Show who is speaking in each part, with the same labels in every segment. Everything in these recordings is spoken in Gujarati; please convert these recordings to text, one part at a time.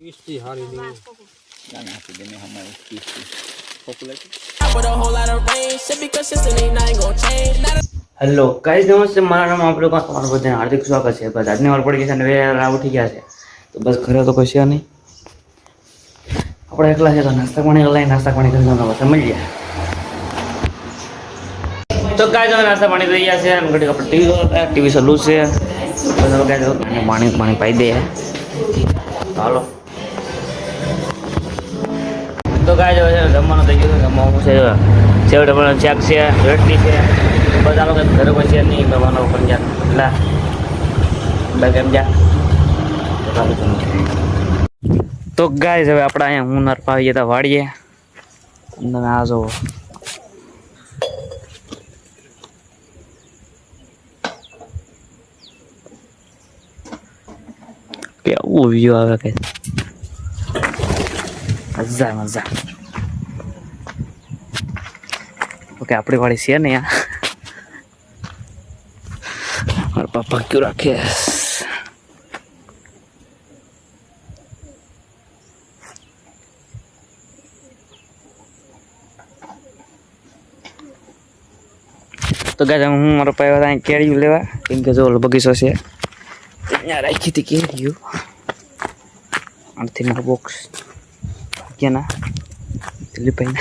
Speaker 1: Isti hari ini.
Speaker 2: Jangan aku jenis hama isti. Popular.
Speaker 3: Hello guys नमस्ते मारा नाम आप लोगों का તમારું બધાને હાર્દિક સ્વાગત છે બસ આજની વાર પડી ગઈ છે અને વેલા ઉઠી ગયા છે તો બસ ઘરે તો કશું નહીં આપણે એકલા છે તો નાસ્તા પાણી કરી જવાનું સમજ ગયા તો ગાઈસ અમે નાસ્તા પાણી કરી ગયા છે અને ઘડી આપણે ટીવી ચાલુ છે બસ હવે ગાઈસ અને પાણી પાઈ દે હાલો તો ગાઈસ હવે જમવાનું થઈ ગયું જમવાનું છે સેવડે પણ શાક છે રોટલી છે બધા લોકો ઘરે પછી નહીં કરવાનો પણ જા એટલે કેમ જા તો ગાઈસ હવે આપણે અહીંયા હું નરપા આવી જતા વાડીએ અને આ જો કેવું વ્યૂ આવે કે મજા ઓકે આપણી વાડી છે ને મારા પપ્પા ક્यों રાખે તો ગાઈસ હું મારો પપ્પા આવ્યા કેળિયું લેવા કેમ કે જો બગીચો છે ત્યાં રાખી હતી કેળિયું આનાથી મારું બોક્સ ક્યાં ના દિલ્હી ભાઈ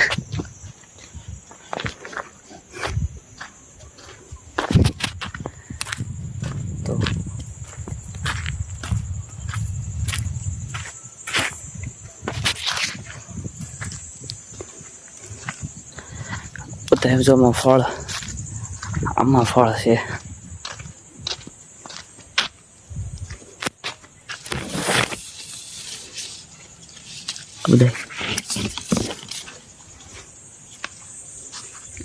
Speaker 3: તો બતાવ્યું જો આમાં ફળ છે બધા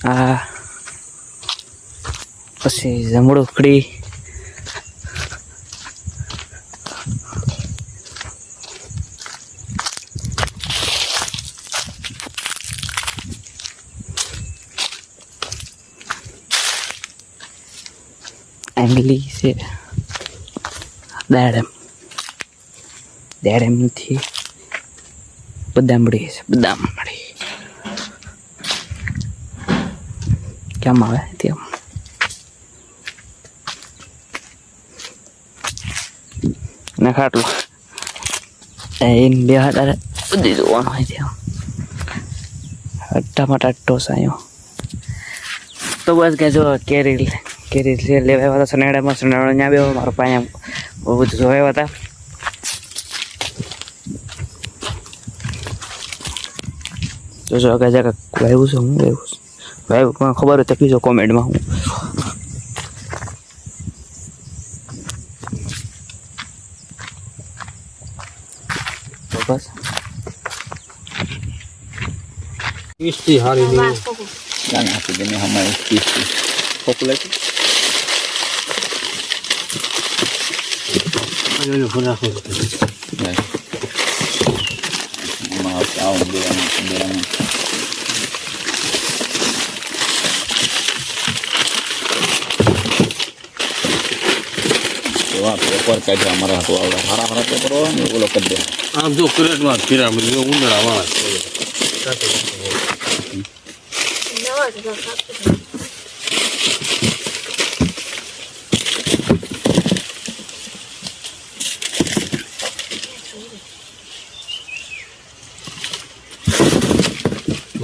Speaker 3: આ પછી જમરૂખડી એંગલી છે દાડમ નથી બદામડી છે બદામડી કેમ આવે ત્યાં ને ખાટલું એને બે હાથ બધી જોવાનું હોય ત્યાં ટમાટા ટોસાયો તો બસ કે જો કેરી લેવા આવ્યા હતા સનેડામાં સનેડા ત્યાં આવ્યો મારો પાસે બહુ બધું જોયા હતા જો આગળ જરાક વાવ્યું છે હું વાવ્યું પણ ખબર હોય તો કીજો કોમેન્ટમાં હું તો બસ
Speaker 1: Isti hari ini.
Speaker 2: Jangan aku jenis hama isti. Popular.
Speaker 1: Ayo pun aku.
Speaker 2: Maaf tahu bilang. Wah, pokok kaca marah tu Allah. Harap pokok ni kalau kerja.
Speaker 1: Am jo keret mat kira mesti undra mat.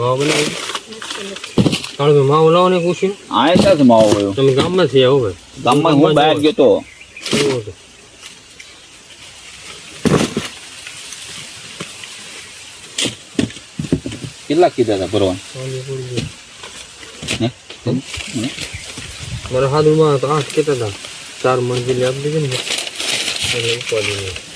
Speaker 1: Mau બનાવી કારણ કે માવો લાવને પૂછ્યું
Speaker 2: આ એટલા જ માવો હોય
Speaker 1: તમે ગામમાં થી આવો ભાઈ
Speaker 2: ગામમાં હું બહાર ગયો તો કેટલા કીધા હતા ભરવા
Speaker 1: મારા હાથમાં તો 8 કેટલા હતા 4 મંજિલે આપી દીધી ને એટલે ઉપાડી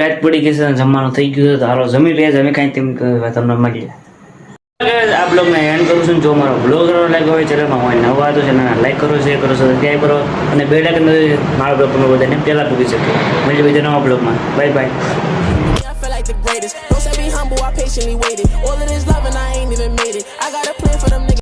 Speaker 3: રાત પડી ગઈ છે, જમવાનું થઈ ગયું છે, તો હાલો જમી રહ્યા છે. અમે કાંઈ તેમ તમને મળીએ. આ બ્લોગને એન્ડ કરું છું. જો મારો બ્લોગ લાગ્યો હોય ચેનલમાં હોય નવા તો ચેનલને લાઈક કરો, શેર કરો, સબસ્ક્રાઈબ કરો અને બે લાઈકન મારા બ્લોગ તમે બધાને પહેલાં પૂછી શકો. મળીએ બીજા નવા બ્લોગમાં. Bye bye.
Speaker 4: I feel like the greatest. Don't say be humble, I patiently waited. All of this love and I ain't even made it. I got a plan for